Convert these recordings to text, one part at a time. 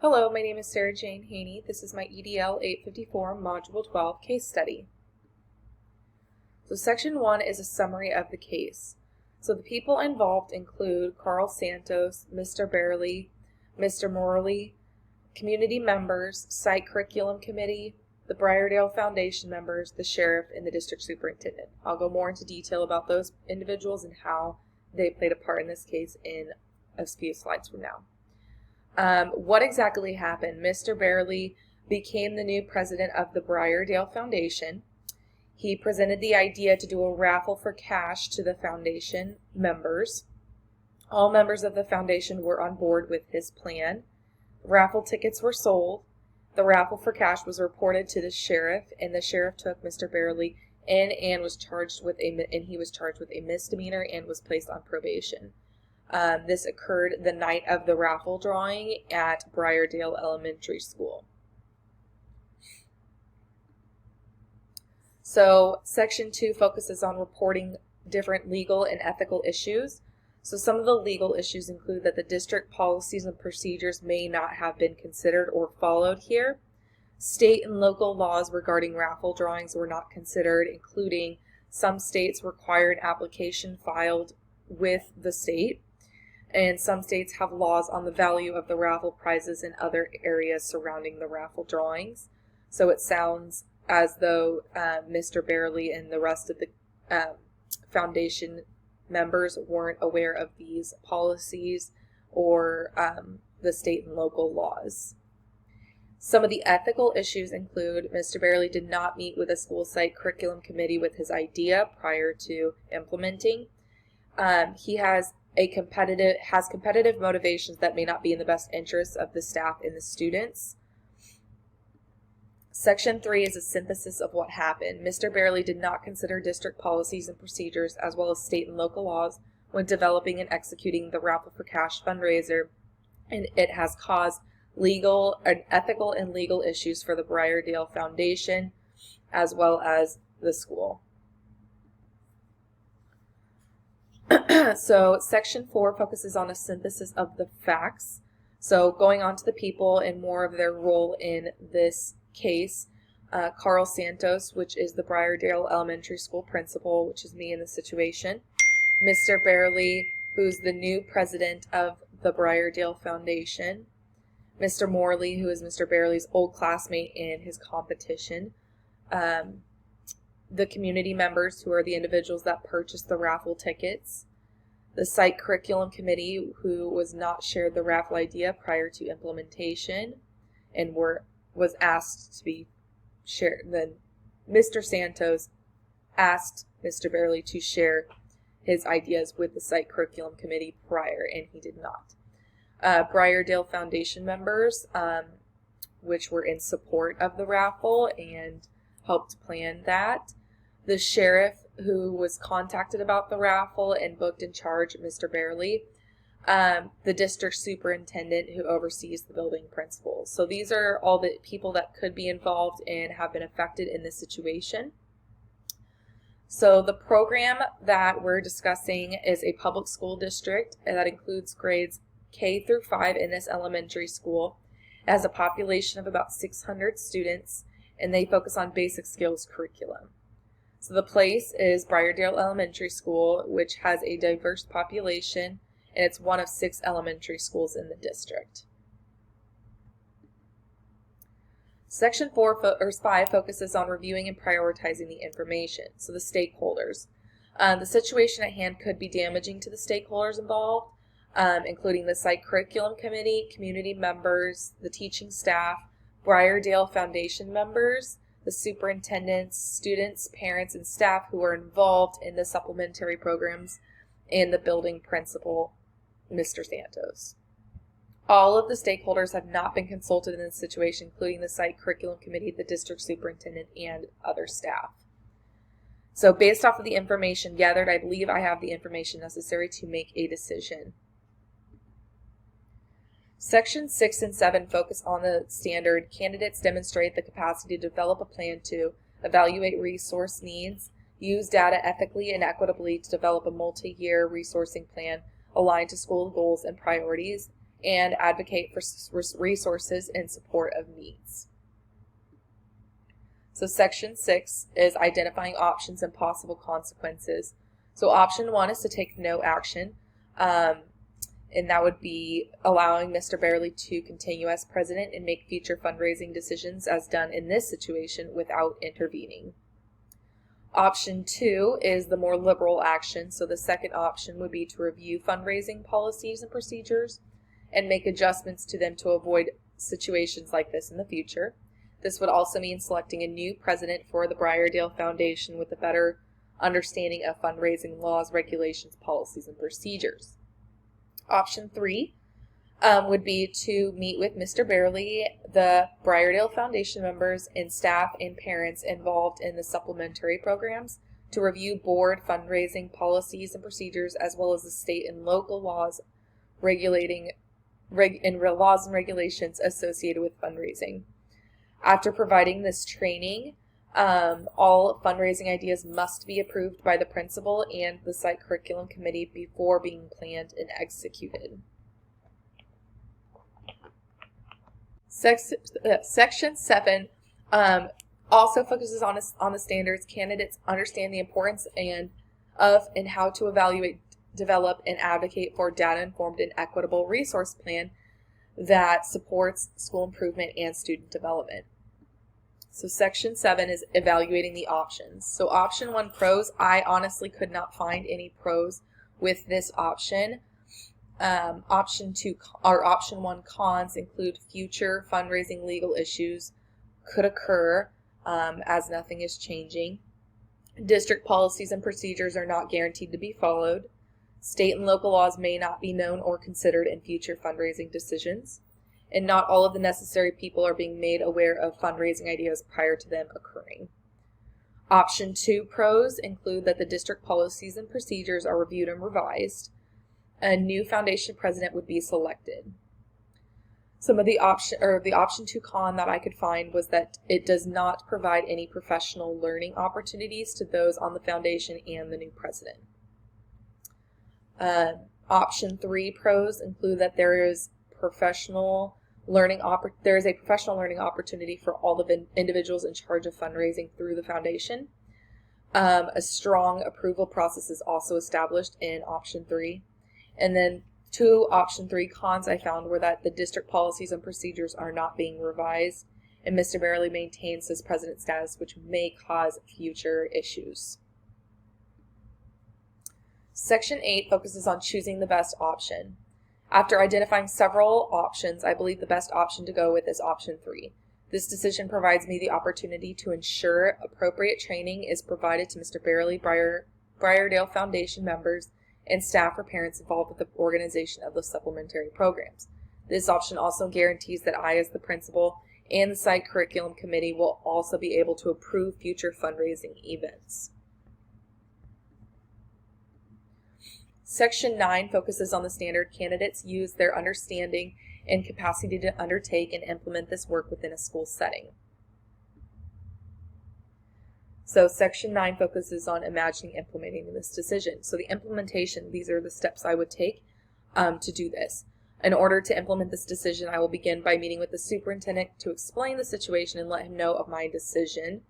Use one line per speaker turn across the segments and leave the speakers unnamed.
Hello, my name is Sarah Jane Haney. This is my EDL 854 Module 12 case study. So Section 1 is a summary of the case. So the people involved include Carl Santos, Mr. Barely, Mr. Morley, community members, site curriculum committee, the Briardale Foundation members, the sheriff, and the district superintendent. I'll go more into detail about those individuals and how they played a part in this case in a few slides from now. What exactly happened? Mr. Barely became the new president of the Briardale Foundation. He presented the idea to do a raffle for cash to the foundation members. All members of the foundation were on board with his plan. Raffle tickets were sold. The raffle for cash was reported to the sheriff, and the sheriff took Mr. Barely in and was charged with a misdemeanor and was placed on probation. This occurred the night of the raffle drawing at Briardale Elementary School. So Section 2 focuses on reporting different legal and ethical issues. So some of the legal issues include that the district policies and procedures may not have been considered or followed here. State and local laws regarding raffle drawings were not considered, including some states require an application filed with the state, and some states have laws on the value of the raffle prizes in other areas surrounding the raffle drawings. So it sounds as though Mr. Barely and the rest of the foundation members weren't aware of these policies or the state and local laws. Some of the ethical issues include Mr. Barely did not meet with a school site curriculum committee with his idea prior to implementing. He has competitive motivations that may not be in the best interests of the staff and the students. Section 3 is a synthesis of what happened. Mr. Barely did not consider district policies and procedures as well as state and local laws when developing and executing the Raffle for Cash fundraiser, and it has caused ethical and legal issues for the Briardale Foundation as well as the school. So Section 4 focuses on a synthesis of the facts. So going on to the people and more of their role in this case, Carl Santos, which is the Briardale Elementary School principal, which is me in this situation. Mr. Barely, who's the new president of the Briardale Foundation. Mr. Morley, who is Mr. Barely's old classmate in his competition. The community members, who are the individuals that purchased the raffle tickets. The site curriculum committee, who was not shared the raffle idea prior to implementation and was asked to be shared. Then Mr. Santos asked Mr. Barely to share his ideas with the site curriculum committee prior, and he did not. Briardale Foundation members, which were in support of the raffle and helped plan that. The sheriff, who was contacted about the raffle and booked and charged Mr. Barely. The district superintendent, who oversees the building principals. So these are all the people that could be involved and have been affected in this situation. So the program that we're discussing is a public school district, and that includes grades K through 5 in this elementary school. It has a population of about 600 students, and they focus on basic skills curriculum. So the place is Briardale Elementary School, which has a diverse population, and it's one of 6 elementary schools in the district. Section 5 focuses on reviewing and prioritizing the information, so the stakeholders. The situation at hand could be damaging to the stakeholders involved, including the site curriculum committee, community members, the teaching staff, Briardale Foundation members, the superintendents, students, parents, and staff who are involved in the supplementary programs, and the building principal, Mr. Santos. All of the stakeholders have not been consulted in this situation, including the site curriculum committee, the district superintendent, and other staff. So based off of the information gathered, I believe I have the information necessary to make a decision. Section 6 and 7 focus on the standard. Candidates demonstrate the capacity to develop a plan to evaluate resource needs, use data ethically and equitably to develop a multi-year resourcing plan aligned to school goals and priorities, and advocate for resources in support of needs. So section 6 is identifying options and possible consequences. So option 1 is to take no action, and that would be allowing Mr. Barely to continue as president and make future fundraising decisions as done in this situation without intervening. Option 2 is the more liberal action. So the second option would be to review fundraising policies and procedures and make adjustments to them to avoid situations like this in the future. This would also mean selecting a new president for the Briardale Foundation with a better understanding of fundraising laws, regulations, policies, and procedures. Option 3 would be to meet with Mr. Barely, the Briardale Foundation members, and staff and parents involved in the supplementary programs to review board fundraising policies and procedures, as well as the state and local laws regulating laws and regulations associated with fundraising. After providing this training, all fundraising ideas must be approved by the principal and the site curriculum committee before being planned and executed. Section 7 also focuses on the standards. Candidates understand the importance and how to evaluate, develop, and advocate for data-informed and equitable resource plan that supports school improvement and student development. So section 7 is evaluating the options. So option 1, pros. I honestly could not find any pros with this option. Option 1, cons, include future fundraising legal issues could occur as nothing is changing. District policies and procedures are not guaranteed to be followed. State and local laws may not be known or considered in future fundraising decisions. And not all of the necessary people are being made aware of fundraising ideas prior to them occurring. Option 2, pros, include that the district policies and procedures are reviewed and revised. A new foundation president would be selected. Some of the option 2 con that I could find was that it does not provide any professional learning opportunities to those on the foundation and the new president. Option 3, pros, include that there is a professional learning opportunity for all the individuals in charge of fundraising through the foundation. A strong approval process is also established in option 3. And then 2 option 3 cons I found were that the district policies and procedures are not being revised, and Mr. Barely maintains his president status, which may cause future issues. Section 8 focuses on choosing the best option. After identifying several options, I believe the best option to go with is option 3. This decision provides me the opportunity to ensure appropriate training is provided to Mr. Barely, Briardale Foundation members, and staff or parents involved with the organization of the supplementary programs. This option also guarantees that I, as the principal, and the site curriculum committee will also be able to approve future fundraising events. Section 9 focuses on the standard. Candidates use their understanding and capacity to undertake and implement this work within a school setting. So section 9 focuses on imagining implementing this decision. So the implementation, these are the steps I would take to do this. In order to implement this decision, I will begin by meeting with the superintendent to explain the situation and let him know of my decision.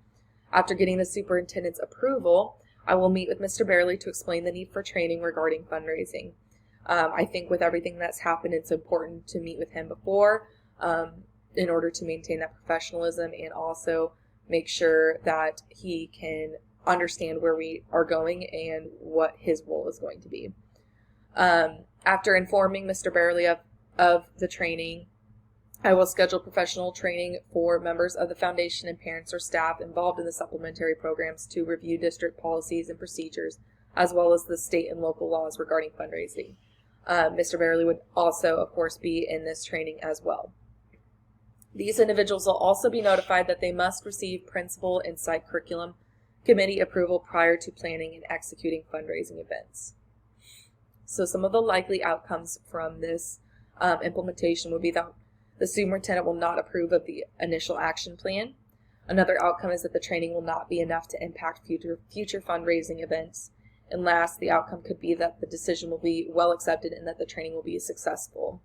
After getting the superintendent's approval, I will meet with Mr. Barely to explain the need for training regarding fundraising. I think with everything that's happened, it's important to meet with him before in order to maintain that professionalism and also make sure that he can understand where we are going and what his role is going to be. After informing Mr. Barely of the training, I will schedule professional training for members of the foundation and parents or staff involved in the supplementary programs to review district policies and procedures, as well as the state and local laws regarding fundraising. Mr. Barely would also, of course, be in this training as well. These individuals will also be notified that they must receive principal and site curriculum committee approval prior to planning and executing fundraising events. So some of the likely outcomes from this implementation would be that the superintendent will not approve of the initial action plan. Another outcome is that the training will not be enough to impact future fundraising events. And last, the outcome could be that the decision will be well accepted and that the training will be successful.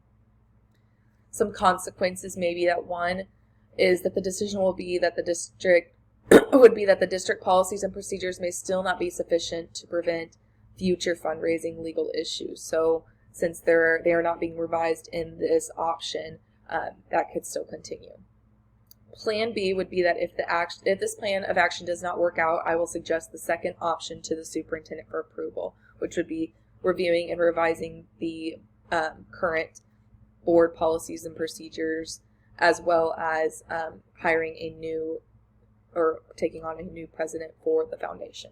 Some consequences may be that one is that the decision will be that the district would be that the district policies and procedures may still not be sufficient to prevent future fundraising legal issues. So since they are not being revised in this option, that could still continue. Plan B would be that if this plan of action does not work out, I will suggest the second option to the superintendent for approval, which would be reviewing and revising the current board policies and procedures, as well as hiring a new or taking on a new president for the foundation.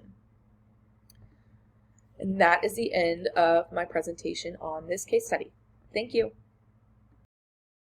And that is the end of my presentation on this case study. Thank you.